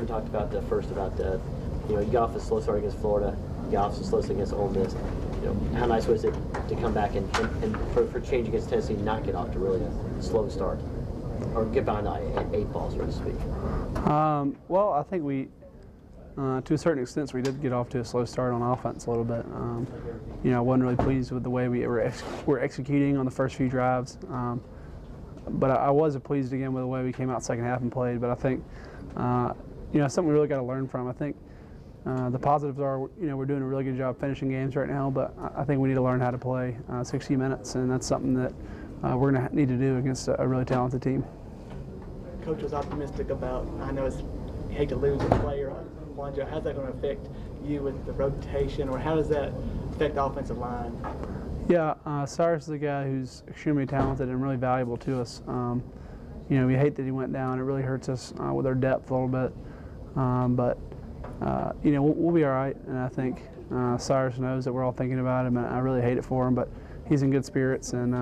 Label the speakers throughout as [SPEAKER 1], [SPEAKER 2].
[SPEAKER 1] talked about you got off a slow start against Florida, you got off a slow start against Ole Miss. How nice was it to come back and for change against Tennessee, not get off to really a slow start, or get behind the 8 ball, so to speak?
[SPEAKER 2] Well, I think we, to a certain extent, we did get off to a slow start on offense a little bit. I wasn't really pleased with the way we were executing on the first few drives. But I was pleased again with the way we came out second half and played. But I think, something we really got to learn from. I think the positives are, we're doing a really good job finishing games right now. But I think we need to learn how to play 60 minutes, and that's something that we're going to need to do against a really talented team.
[SPEAKER 3] Coach was optimistic about. I know you hate to lose a player. How's that going to affect you with the rotation, or how does that affect the offensive line?
[SPEAKER 2] Yeah, Cyrus is a guy who's extremely talented and really valuable to us. We hate that he went down. It really hurts us with our depth a little bit. But we'll be all right. And I think Cyrus knows that we're all thinking about him, and I really hate it for him. But he's in good spirits, and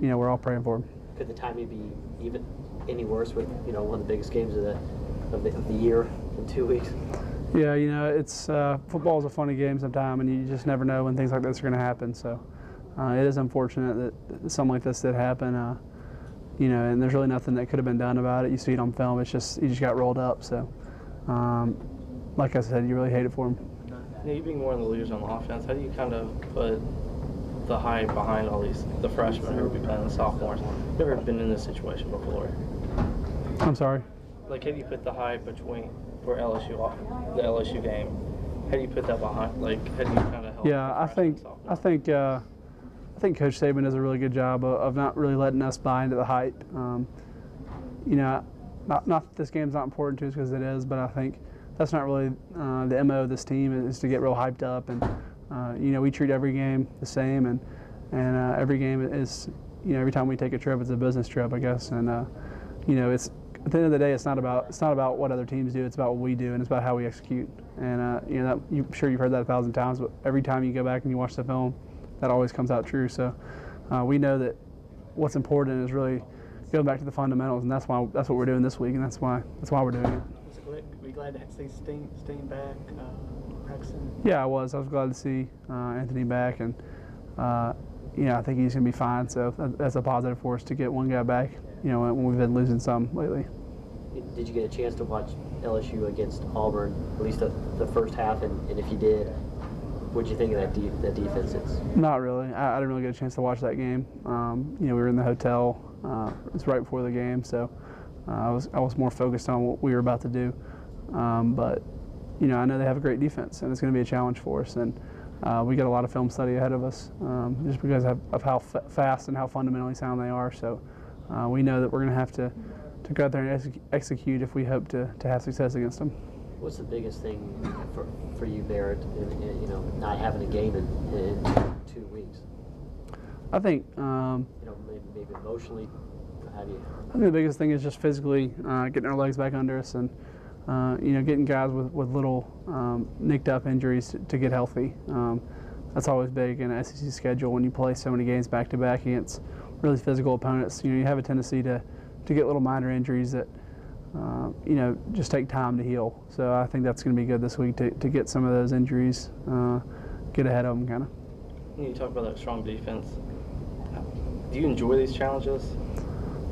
[SPEAKER 2] we're all praying for him.
[SPEAKER 1] Could the timing be even any worse with one of the biggest games of the year in 2 weeks?
[SPEAKER 2] Yeah, it's football is a funny game sometimes, and you just never know when things like this are going to happen. So it is unfortunate that something like this did happen. And there's really nothing that could have been done about it. You see it on film; he just got rolled up. So, like I said, you really hate it for him.
[SPEAKER 4] You being one of the leaders on the offense, how do you kind of put the hype behind all the freshmen who will be playing the sophomores? You've never been in this situation before.
[SPEAKER 2] I'm sorry.
[SPEAKER 4] How do you put the hype for the LSU game? How do you put that behind? How do you kind of help?
[SPEAKER 2] Yeah, I think Coach Saban does a really good job of not really letting us buy into the hype. Not that this game's not important to us, because it is, but I think that's not really the MO of this team, is to get real hyped up. And we treat every game the same, and every game is, every time we take a trip, it's a business trip, I guess. And it's, at the end of the day, it's not about what other teams do. It's about what we do, and it's about how we execute. And I'm sure you've heard that 1,000 times, but every time you go back and you watch the film, that always comes out true. So we know that what's important is really going back to the fundamentals, and that's what we're doing this week, and that's why we're doing it.
[SPEAKER 3] Were you glad to see Steen back practicing?
[SPEAKER 2] Yeah, I was. Glad to see Anthony back, and I think he's going to be fine. So that's a positive for us to get one guy back. When we've been losing some lately.
[SPEAKER 1] Did you get a chance to watch LSU against Auburn, at least the first half? And if you did, what did you think of that defense?
[SPEAKER 2] Not really. I didn't really get a chance to watch that game. We were in the hotel. It was right before the game, so I was more focused on what we were about to do. But I know they have a great defense, and it's going to be a challenge for us. And we got a lot of film study ahead of us, just because of how fast and how fundamentally sound they are. So we know that we're going to have to go out there and execute if we hope to have success against them.
[SPEAKER 1] What's the biggest thing for you, Barrett, in not having a game in 2 weeks?
[SPEAKER 2] I think
[SPEAKER 1] maybe emotionally. How do you?
[SPEAKER 2] I think the biggest thing is just physically getting our legs back under us, and getting guys with little nicked up injuries to get healthy. That's always big in an SEC schedule when you play so many games back to back against really physical opponents. You have a tendency to get little minor injuries that just take time to heal. So I think that's going to be good this week to get some of those injuries, get ahead of them, kind of.
[SPEAKER 4] You talk about that strong defense. Do you enjoy these challenges?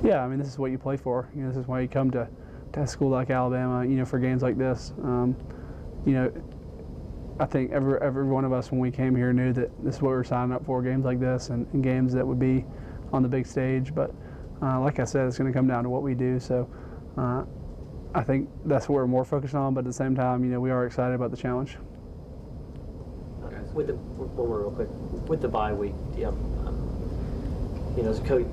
[SPEAKER 2] Yeah, I mean, this is what you play for. This is why you come to a school like Alabama, for games like this. I think every one of us, when we came here, knew that this is what we were signing up for, games like this and games that would be on the big stage. But like I said, it's going to come down to what we do. So I think that's what we're more focused on. But at the same time, we are excited about the challenge.
[SPEAKER 1] One more real quick. With the bye week, as a coach,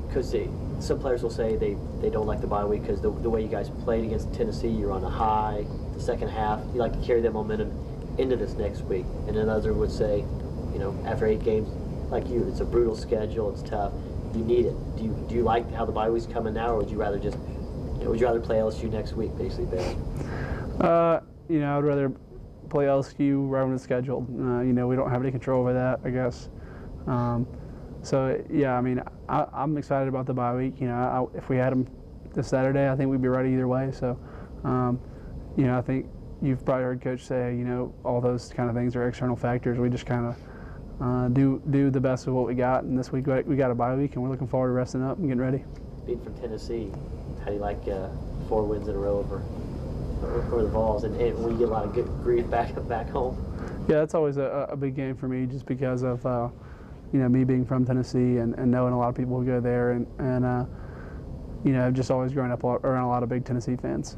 [SPEAKER 1] some players will say they don't like the bye week because the way you guys played against Tennessee, you're on a high. The second half, you like to carry that momentum into this next week. And another would say, after 8 games, like you, it's a brutal schedule. It's tough. You need it. Do you like how the bye week's coming now, or would you rather just play LSU next week, basically, Barry?
[SPEAKER 2] I'd rather play LSU right when it's scheduled. We don't have any control over that, I guess. So yeah, I mean, I'm excited about the bye week. If we had them this Saturday, I think we'd be ready either way. So, I think you've probably heard Coach say, you know, all those kind of things are external factors. We just kind of do the best of what we got. And this week we got a bye week, and we're looking forward to resting up and getting ready.
[SPEAKER 1] Being from Tennessee, how do you like 4 wins in a row over the Vols? And we get a lot of good grief back home.
[SPEAKER 2] Yeah, that's always a big game for me, just because of you know, me being from Tennessee and knowing a lot of people who go there, and you know, I've just always grown up around a lot of big Tennessee fans.